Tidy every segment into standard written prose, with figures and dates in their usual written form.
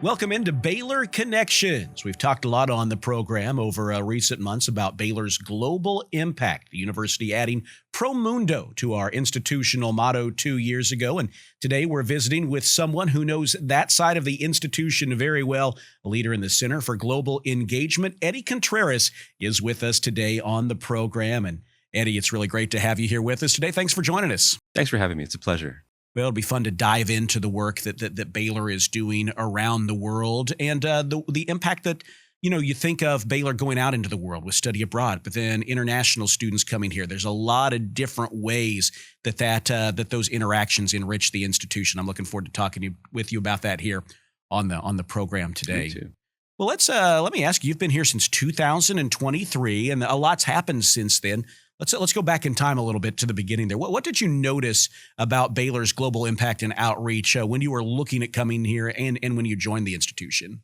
Welcome into Baylor Connections. We've talked a lot on the program over recent months about Baylor's global impact, the university adding Pro Mundo to our institutional motto 2 years ago. And today we're visiting with someone who knows that side of the institution very well, a leader in the Center for Global Engagement. Eddie Contreras is with us today on the program. And Eddie, it's really great to have you here with us today. Thanks for joining us. Thanks for having me. It's a pleasure. Well, it'll be fun to dive into the work that Baylor is doing around the world and the impact that, you think of Baylor going out into the world with study abroad, but then international students coming here. There's a lot of different ways that those interactions enrich the institution. I'm looking forward to talking with you about that here on the program today. Me too. Well, let me ask you, you've been here since 2023 and a lot's happened since then. Let's go back in time a little bit to the beginning there. What did you notice about Baylor's global impact and outreach when you were looking at coming here and when you joined the institution?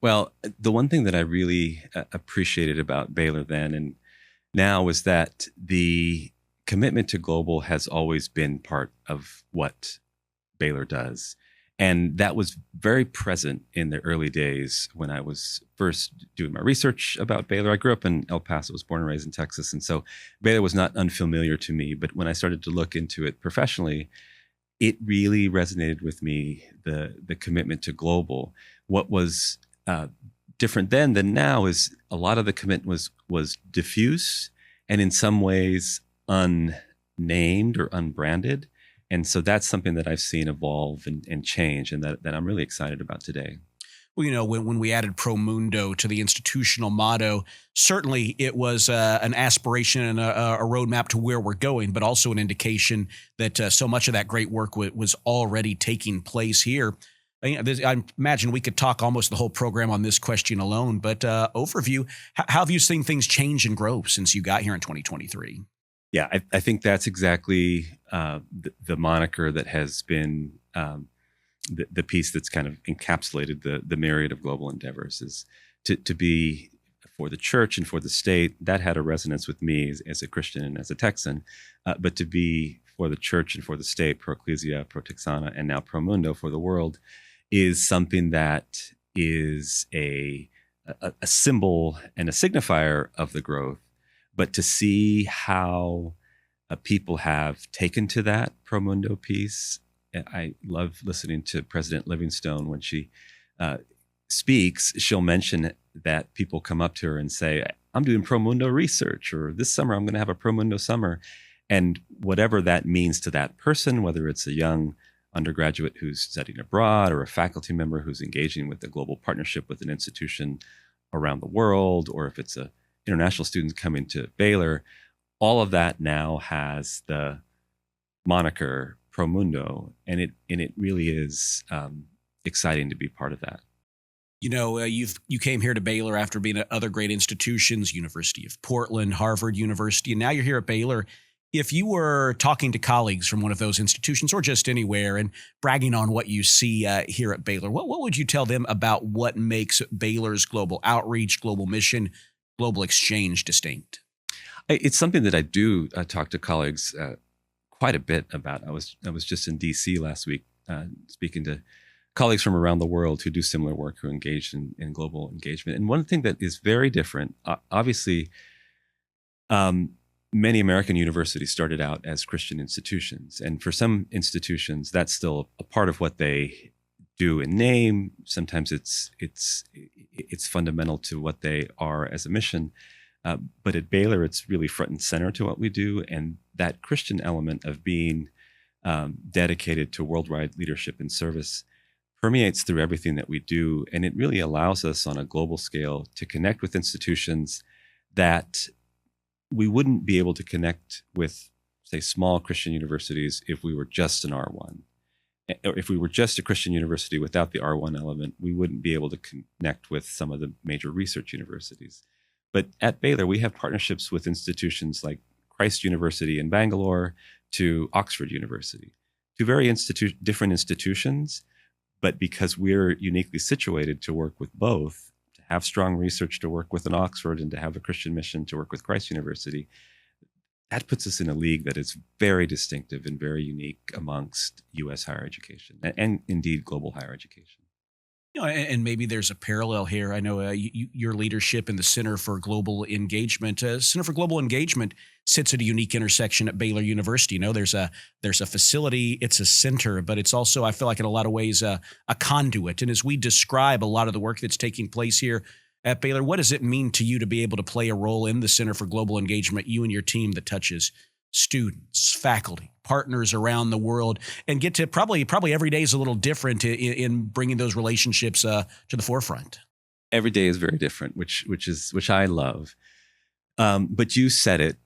Well, the one thing that I really appreciated about Baylor then and now is that the commitment to global has always been part of what Baylor does. And that was very present in the early days when I was first doing my research about Baylor. I grew up in El Paso, was born and raised in Texas. And so Baylor was not unfamiliar to me. But when I started to look into it professionally, it really resonated with me, the commitment to global. What was different then than now is a lot of the commitment was diffuse and in some ways unnamed or unbranded. And so that's something that I've seen evolve and change and that I'm really excited about today. Well, when we added Pro Mundo to the institutional motto, certainly it was an aspiration and a roadmap to where we're going, but also an indication that so much of that great work was already taking place here. I imagine we could talk almost the whole program on this question alone, but overview, how have you seen things change and grow since you got here in 2023? Yeah, I think that's exactly the moniker that has been the piece that's kind of encapsulated the myriad of global endeavors is to be for the church and for the state. That had a resonance with me as a Christian and as a Texan, but to be for the church and for the state, pro ecclesia, pro texana, and now pro mundo for the world is something that is a symbol and a signifier of the growth. But to see how people have taken to that Pro Mundo piece, I love listening to President Livingstone when she speaks. She'll mention that people come up to her and say, I'm doing Pro Mundo research, or this summer I'm going to have a Pro Mundo summer. And whatever that means to that person, whether it's a young undergraduate who's studying abroad or a faculty member who's engaging with a global partnership with an institution around the world, or if it's a international students coming to Baylor, all of that now has the moniker Pro Mundo, and it really is exciting to be part of that. You came here to Baylor after being at other great institutions, University of Portland, Harvard University, and now you're here at Baylor. If you were talking to colleagues from one of those institutions or just anywhere and bragging on what you see here at Baylor, what would you tell them about what makes Baylor's global outreach, global mission, global exchange distinct? It's something that I do talk to colleagues quite a bit about. I was just in D.C. last week speaking to colleagues from around the world who do similar work, who engage in global engagement. And one thing that is very different, obviously, many American universities started out as Christian institutions. And for some institutions, that's still a part of what they do in name. Sometimes it's fundamental to what they are as a mission. But at Baylor, it's really front and center to what we do. And that Christian element of being dedicated to worldwide leadership and service permeates through everything that we do. And it really allows us on a global scale to connect with institutions that we wouldn't be able to connect with, say, small Christian universities if we were just an R1. Or if we were just a Christian university without the R1 element, we wouldn't be able to connect with some of the major research universities. But at Baylor, we have partnerships with institutions like Christ University in Bangalore to Oxford University, two very different institutions. But because we're uniquely situated to work with both, to have strong research to work with an Oxford and to have a Christian mission to work with Christ University, that puts us in a league that is very distinctive and very unique amongst U.S. higher education and indeed global higher education. And maybe there's a parallel here. I know your leadership in the Center for Global Engagement. Center for Global Engagement sits at a unique intersection at Baylor University. There's a facility, it's a center, but it's also, I feel like, in a lot of ways, a conduit. And as we describe a lot of the work that's taking place here at Baylor, what does it mean to you to be able to play a role in the Center for Global Engagement, you and your team, that touches students, faculty, partners around the world, and get to probably every day is a little different in bringing those relationships to the forefront? Every day is very different, which I love. But you said it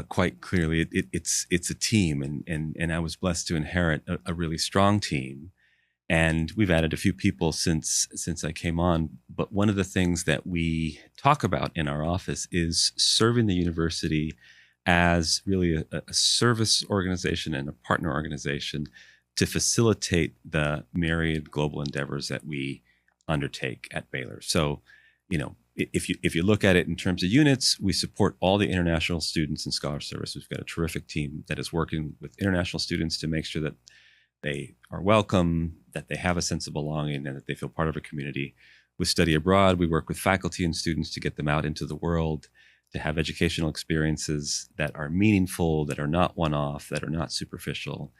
quite clearly. It's a team, and I was blessed to inherit a really strong team. And we've added a few people since I came on. But one of the things that we talk about in our office is serving the university as really a service organization and a partner organization to facilitate the myriad global endeavors that we undertake at Baylor. So, if you look at it in terms of units, we support all the international students in Scholar Service. We've got a terrific team that is working with international students to make sure that they are welcome, that they have a sense of belonging, and that they feel part of a community. With Study Abroad, we work with faculty and students to get them out into the world, to have educational experiences that are meaningful, that are not one-off, that are not superficial.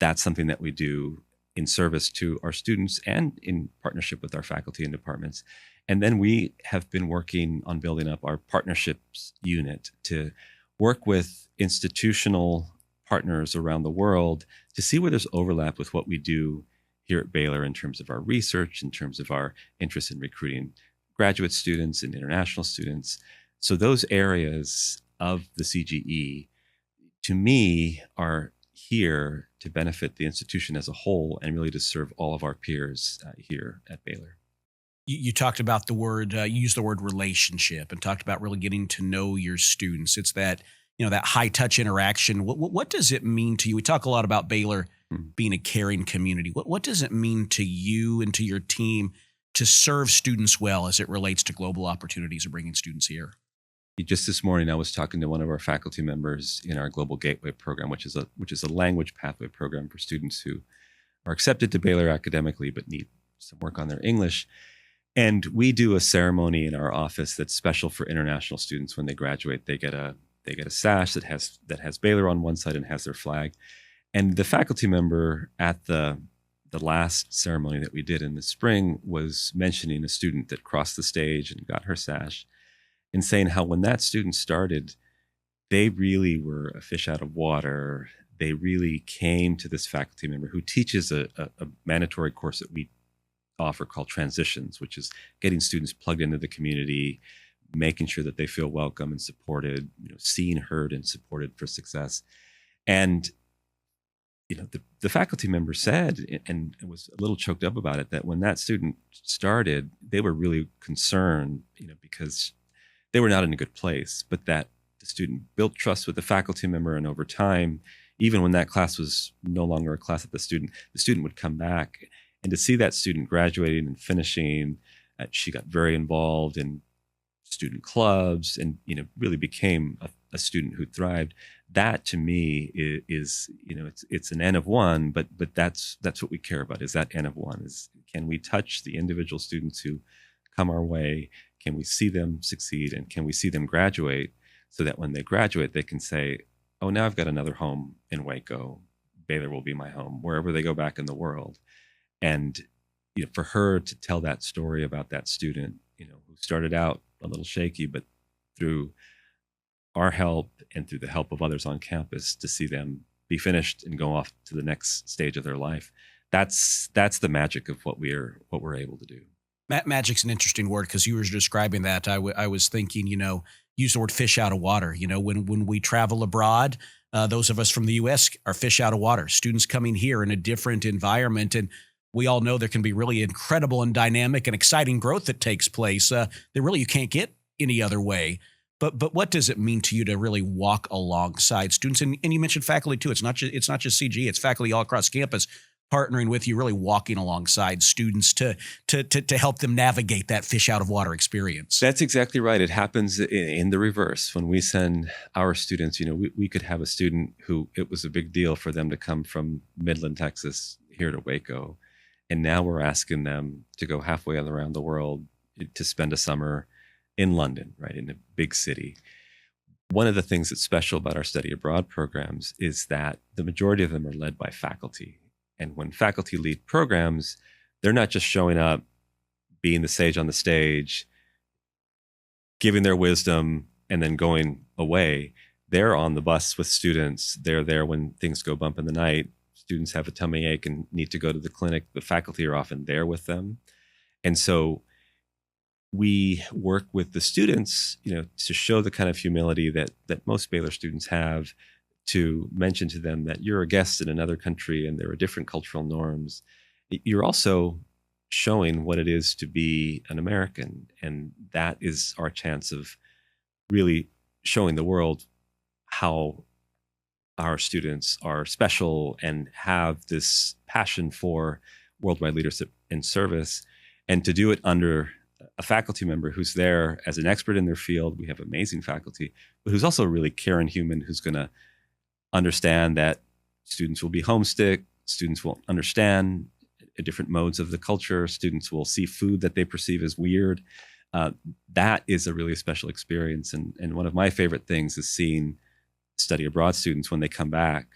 That's something that we do in service to our students and in partnership with our faculty and departments. And then we have been working on building up our partnerships unit to work with institutional partners around the world to see where there's overlap with what we do here at Baylor in terms of our research, in terms of our interest in recruiting graduate students and international students. So those areas of the CGE, to me, are here to benefit the institution as a whole and really to serve all of our peers here at Baylor. You talked about you used the word relationship and talked about really getting to know your students. It's that, that high touch interaction. What does it mean to you? We talk a lot about Baylor being a caring community. What does it mean to you and to your team to serve students well as it relates to global opportunities of bringing students here? Just this morning, I was talking to one of our faculty members in our Global Gateway program, which is a language pathway program for students who are accepted to Baylor academically but need some work on their English. And we do a ceremony in our office that's special for international students. When they graduate, they get a sash that has Baylor on one side and has their flag. And the faculty member at the last ceremony that we did in the spring was mentioning a student that crossed the stage and got her sash, and saying how when that student started, they really were a fish out of water. They really came to this faculty member who teaches a mandatory course that we offer called Transitions, which is getting students plugged into the community, making sure that they feel welcome and supported, seen, heard, and supported for success. And the faculty member said, and was a little choked up about it, that when that student started, they were really concerned, because they were not in a good place, but that the student built trust with the faculty member, and over time, even when that class was no longer a class at the student would come back. And to see that student graduating and finishing, she got very involved in student clubs and really became a student who thrived. That to me is it's an N of one, but that's what we care about, is that N of one. Is, can we touch the individual students who come our way? Can we see them succeed, and can we see them graduate, so that when they graduate they can say, oh, now I've got another home in Waco. Baylor will be my home wherever they go back in the world. And for her to tell that story about that student, who started out a little shaky, but through our help and through the help of others on campus, to see them be finished and go off to the next stage of their life, that's the magic of what we're able to do. Magic's an interesting word, because you were describing that. I was thinking, use the word fish out of water. When we travel abroad, those of us from the U.S. are fish out of water. Students coming here in a different environment, and we all know there can be really incredible and dynamic and exciting growth that takes place that really you can't get any other way. But what does it mean to you to really walk alongside students? And you mentioned faculty too. It's not just CG. It's faculty all across campus partnering with you, really walking alongside students to help them navigate that fish out of water experience. That's exactly right. It happens in the reverse. When we send our students, we could have a student who it was a big deal for them to come from Midland, Texas, here to Waco. And now we're asking them to go halfway around the world to spend a summer in London, right, in a big city. One of the things that's special about our study abroad programs is that the majority of them are led by faculty. And when faculty lead programs, they're not just showing up, being the sage on the stage, giving their wisdom, and then going away. They're on the bus with students. They're there when things go bump in the night. Students have a tummy ache and need to go to the clinic. The faculty are often there with them. And so we work with the students, to show the kind of humility that most Baylor students have, to mention to them that you're a guest in another country and there are different cultural norms. You're also showing what it is to be an American. And that is our chance of really showing the world how our students are special and have this passion for worldwide leadership and service, and to do it under a faculty member who's there as an expert in their field. We have amazing faculty, but who's also a really caring human, who's going to understand that students will be homesick, students will understand different modes of the culture, students will see food that they perceive as weird. That is a really special experience. And one of my favorite things is seeing study abroad students when they come back,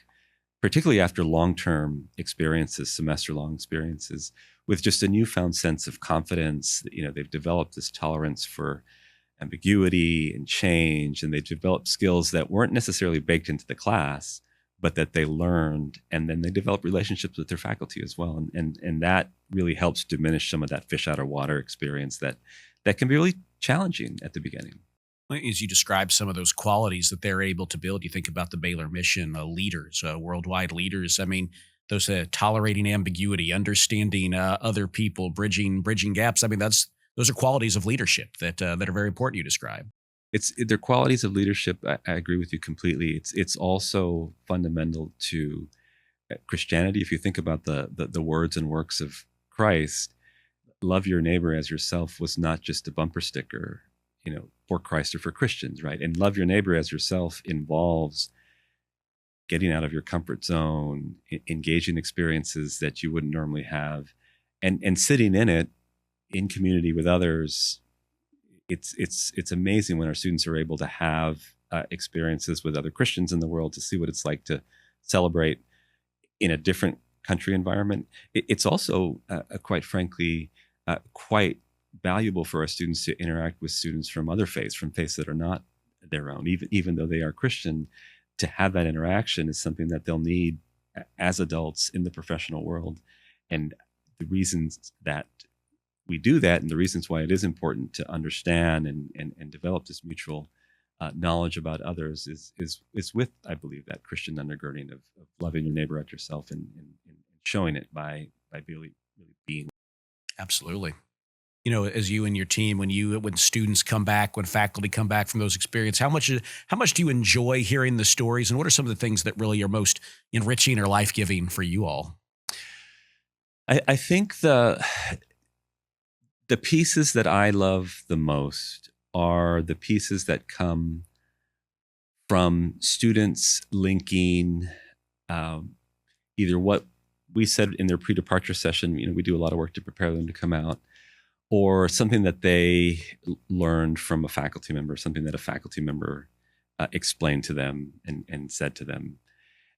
particularly after long-term experiences, semester-long experiences, with just a newfound sense of confidence. They've developed this tolerance for ambiguity and change, and they've developed skills that weren't necessarily baked into the class, but that they learned, and then they develop relationships with their faculty as well. And that really helps diminish some of that fish out of water experience that can be really challenging at the beginning. As you describe some of those qualities that they're able to build, you think about the Baylor mission, leaders, worldwide leaders. I mean, those tolerating ambiguity, understanding other people, bridging gaps. I mean, those are qualities of leadership that are very important. You describe. They're qualities of leadership. I agree with you completely. It's also fundamental to Christianity. If you think about the words and works of Christ, love your neighbor as yourself was not just a bumper sticker, for Christ or for Christians, right? And love your neighbor as yourself involves getting out of your comfort zone, engaging experiences that you wouldn't normally have, and sitting in it in community with others. It's amazing when our students are able to have experiences with other Christians in the world, to see what it's like to celebrate in a different country environment. It's also, quite frankly, quite valuable for our students to interact with students from other faiths, from faiths that are not their own, even though they are Christian. To have that interaction is something that they'll need as adults in the professional world. And the reasons that we do that, and the reasons why it is important to understand and develop this mutual knowledge about others, is with, I believe, that Christian undergirding of loving your neighbor as yourself, and showing it by really being. Absolutely. As you and your team, when students come back, when faculty come back from those experiences, how much do you enjoy hearing the stories, and what are some of the things that really are most enriching or life-giving for you all? I think the pieces that I love the most are the pieces that come from students linking either what we said in their pre-departure session. We do a lot of work to prepare them to come out, or something that they learned from a faculty member, something that a faculty member explained to them and said to them.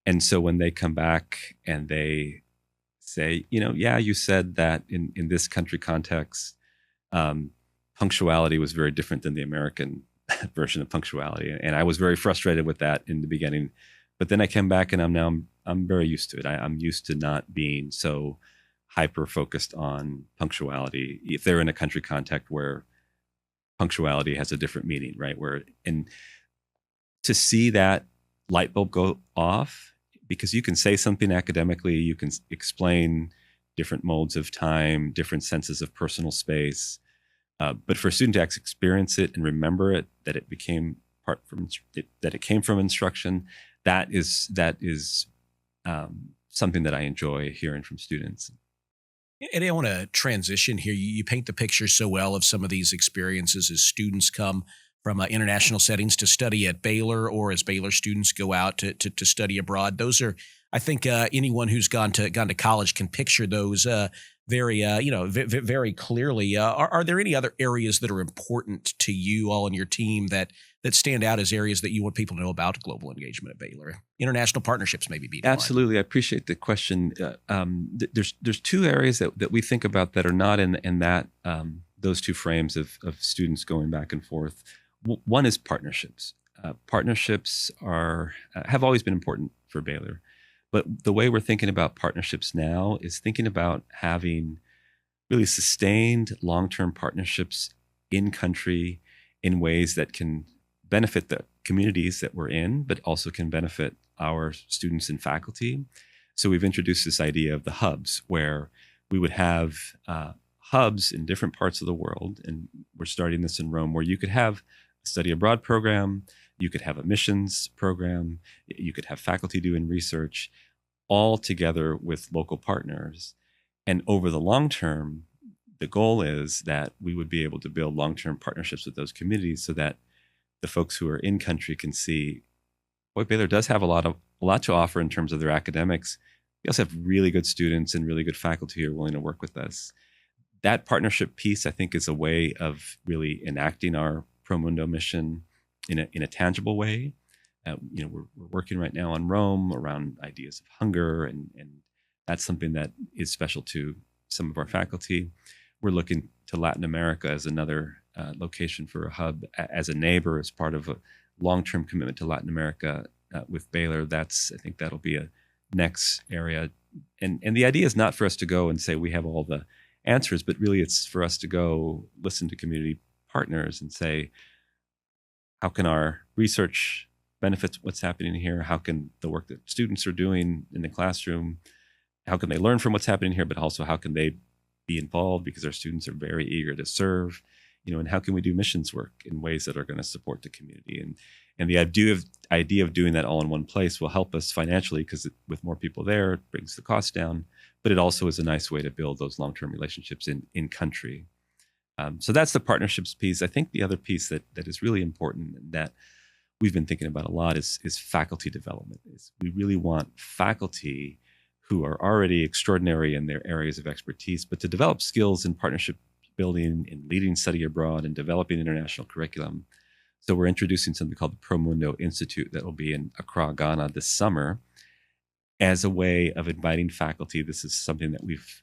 And so when they come back and they say, yeah, you said that in this country context, punctuality was very different than the American version of punctuality. And I was very frustrated with that in the beginning. But then I came back and I'm very used to it. I'm used to not being so hyper focused on punctuality if they're in a country context where punctuality has a different meaning, right? And to see that light bulb go off, because you can say something academically, you can explain different modes of time, different senses of personal space, but for a student to actually experience it and remember it, that it became that it came from instruction, that is something that I enjoy hearing from students. And I want to transition here. You paint the picture so well of some of these experiences as students come from international settings to study at Baylor, or as Baylor students go out to study abroad. Those are, I think, anyone who's gone to college can picture those very, very clearly. Are there any other areas that are important to you all and your team that stand out as areas that you want people to know about global engagement at Baylor? International partnerships maybe beat in line. Absolutely. I appreciate the question. There's two areas that we think about that are not in that those two frames of students going back and forth. One is partnerships. Partnerships have always been important for Baylor, but the way we're thinking about partnerships now is thinking about having really sustained long-term partnerships in country in ways that can benefit the communities that we're in, but also can benefit our students and faculty. So we've introduced this idea of the hubs, where we would have hubs in different parts of the world, and we're starting this in Rome, where you could have a study abroad program, you could have a missions program, you could have faculty doing research, all together with local partners. And over the long term, the goal is that we would be able to build long-term partnerships with those communities so that the folks who are in country can see, boy, Baylor does have a lot to offer in terms of their academics. We also have really good students and really good faculty who are willing to work with us. That partnership piece, I think, is a way of really enacting our Pro Mundo mission in a tangible way. We're working right now on Rome around ideas of hunger, and that's something that is special to some of our faculty. We're looking to Latin America as another location for a hub, as a neighbor, as part of a long-term commitment to Latin America with Baylor. I think that'll be a next area. And the idea is not for us to go and say we have all the answers, but really it's for us to go listen to community partners and say, how can our research benefit what's happening here? How can the work that students are doing in the classroom, how can they learn from what's happening here, but also how can they be involved, because our students are very eager to serve, and how can we do missions work in ways that are going to support the community? And the idea of doing that all in one place will help us financially, because with more people there, it brings the cost down, but it also is a nice way to build those long-term relationships in country. So that's the partnerships piece. I think the other piece that is really important and that we've been thinking about a lot is faculty development. We really want faculty who are already extraordinary in their areas of expertise, but to develop skills in partnership building, in leading study abroad, and developing international curriculum. So we're introducing something called the Pro Mundo Institute that will be in Accra, Ghana this summer, as a way of inviting faculty. This is something that we've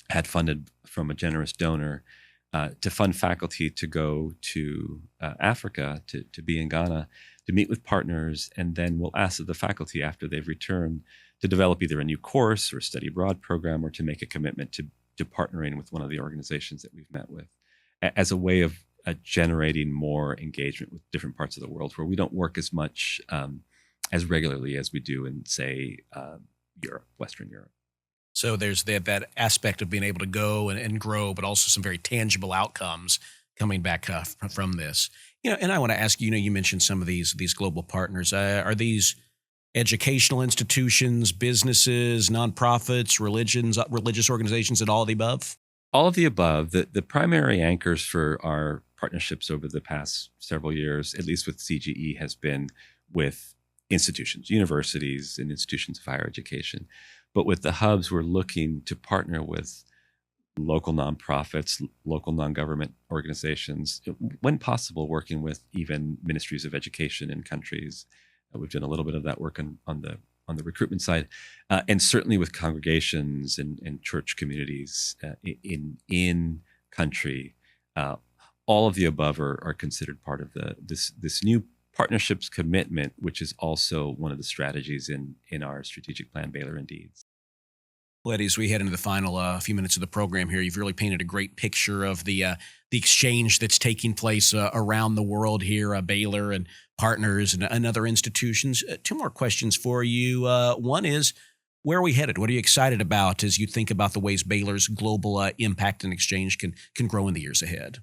had funded from a generous donor to fund faculty to go to Africa, to be in Ghana, to meet with partners, and then we'll ask the faculty after they've returned to develop either a new course or study abroad program, or to make a commitment to partnering with one of the organizations that we've met with, as a way of generating more engagement with different parts of the world where we don't work as much as regularly as we do in, say, Europe, Western Europe. So there's that aspect of being able to go and grow, but also some very tangible outcomes coming back from this. And I want to ask you, you mentioned some of these global partners. Are these educational institutions, businesses, nonprofits, religious organizations, and all of the above? All of the above. The primary anchors for our partnerships over the past several years, at least with CGE, has been with institutions, universities, and institutions of higher education. But with the hubs, we're looking to partner with local nonprofits, local non-government organizations, when possible, working with even ministries of education in countries. We've done a little bit of that work on the recruitment side, and certainly with congregations and church communities in country. All of the above are considered part of this new partnerships commitment, which is also one of the strategies in our strategic plan, Baylor Indeeds. Well, Eddie, as we head into the final few minutes of the program here, you've really painted a great picture of the exchange that's taking place around the world here, Baylor and partners and other institutions. Two more questions for you. One is, where are we headed? What are you excited about as you think about the ways Baylor's global impact and exchange can grow in the years ahead?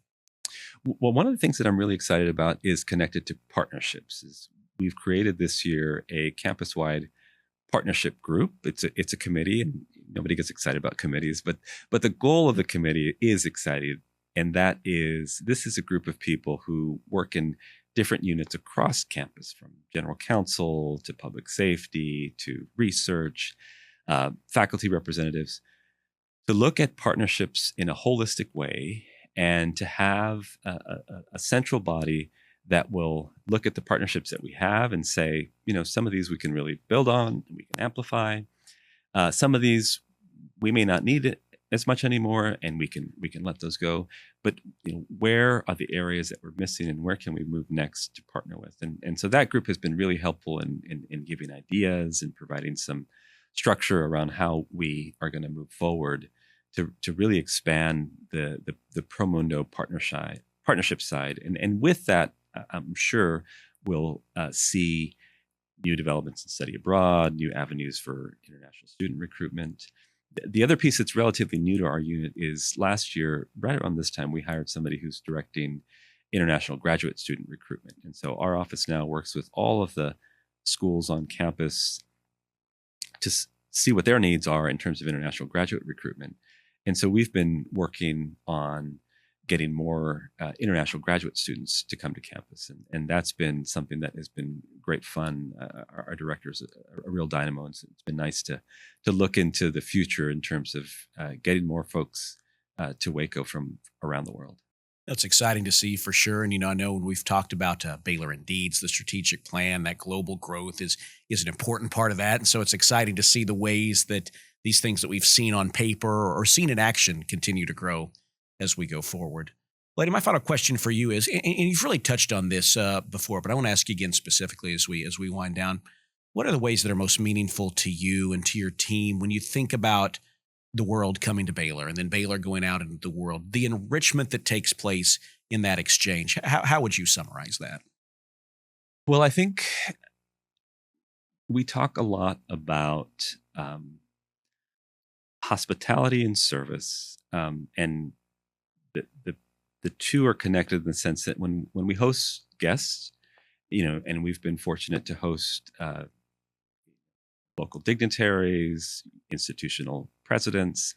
Well, one of the things that I'm really excited about is connected to partnerships. We've created this year a campus-wide partnership group. It's a committee, and nobody gets excited about committees, but the goal of the committee is exciting, and that is, this is a group of people who work in different units across campus, from general counsel to public safety to research, faculty representatives, to look at partnerships in a holistic way and to have a central body that will look at the partnerships that we have and say, some of these we can really build on, we can amplify. Some of these we may not need it as much anymore, and we can let those go. But where are the areas that we're missing, and where can we move next to partner with? And so that group has been really helpful in giving ideas and providing some structure around how we are going to move forward to really expand the Pro Mundo partnership side. And with that, I'm sure we'll see new developments in study abroad, new avenues for international student recruitment. The other piece that's relatively new to our unit is last year, right around this time, we hired somebody who's directing international graduate student recruitment. And so our office now works with all of the schools on campus to see what their needs are in terms of international graduate recruitment. And so we've been working on getting more international graduate students to come to campus. And that's been something that has been great fun. Our director's a real dynamo. And so it's been nice to look into the future in terms of getting more folks to Waco from around the world. That's exciting to see for sure. And, I know when we've talked about Baylor Indeeds, the strategic plan, that global growth is an important part of that. And so it's exciting to see the ways that these things that we've seen on paper or seen in action continue to grow as we go forward. Lady, my final question for you is, and you've really touched on this before, but I want to ask you again specifically as we wind down, what are the ways that are most meaningful to you and to your team when you think about the world coming to Baylor and then Baylor going out into the world, the enrichment that takes place in that exchange? How would you summarize that? Well, I think we talk a lot about hospitality and service, and the two are connected in the sense that when we host guests, and we've been fortunate to host local dignitaries, institutional presidents,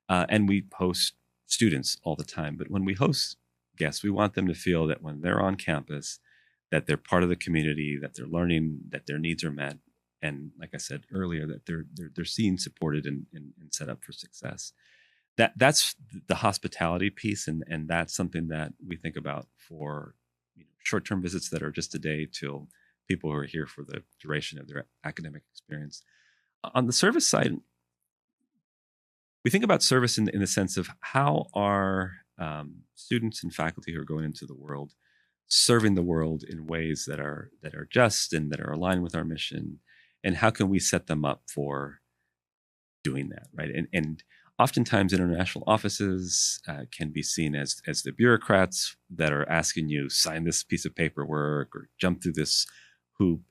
and we host students all the time. But when we host guests, we want them to feel that when they're on campus, that they're part of the community, that they're learning, that their needs are met, and like I said earlier, that they're seen, supported, and set up for success. That's the hospitality piece, and that's something that we think about for short-term visits that are just a day till people who are here for the duration of their academic experience. On the service side, we think about service in the sense of how are students and faculty who are going into the world serving the world in ways that are just and that are aligned with our mission, and how can we set them up for doing that, right? And oftentimes international offices can be seen as the bureaucrats that are asking you sign this piece of paperwork or jump through this hoop.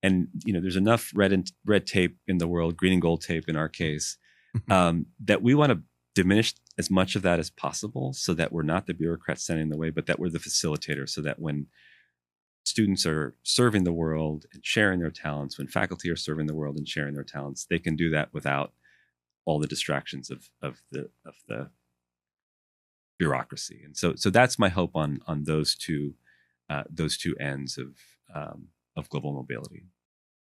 And there's enough red tape in the world, green and gold tape in our case, that we want to diminish as much of that as possible, so that we're not the bureaucrats standing in the way, but that we're the facilitator, so that when students are serving the world and sharing their talents, when faculty are serving the world and sharing their talents, they can do that without all the distractions of the bureaucracy. And so that's my hope on those two ends of global mobility.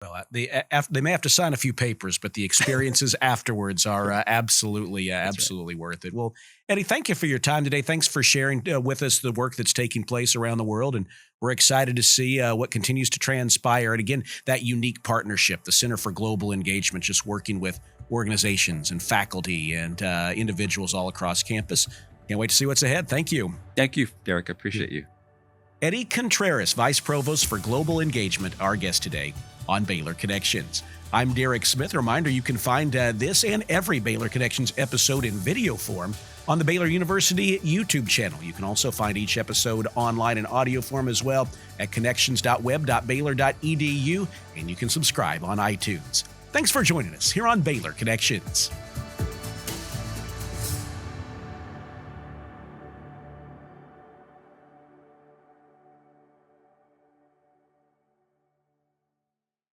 Well, they may have to sign a few papers, but the experiences afterwards are absolutely worth it. Well, Eddie, thank you for your time today. Thanks for sharing with us the work that's taking place around the world. And we're excited to see what continues to transpire. And again, that unique partnership, the Center for Global Engagement, just working with organizations and faculty and individuals all across campus. Can't wait to see what's ahead. Thank you. Thank you, Derek. I appreciate you. Eddie Contreras, Vice Provost for Global Engagement, our guest today on Baylor Connections. I'm Derek Smith. A reminder, you can find this and every Baylor Connections episode in video form on the Baylor University YouTube channel. You can also find each episode online in audio form as well at connections.web.baylor.edu, and you can subscribe on iTunes. Thanks for joining us here on Baylor Connections.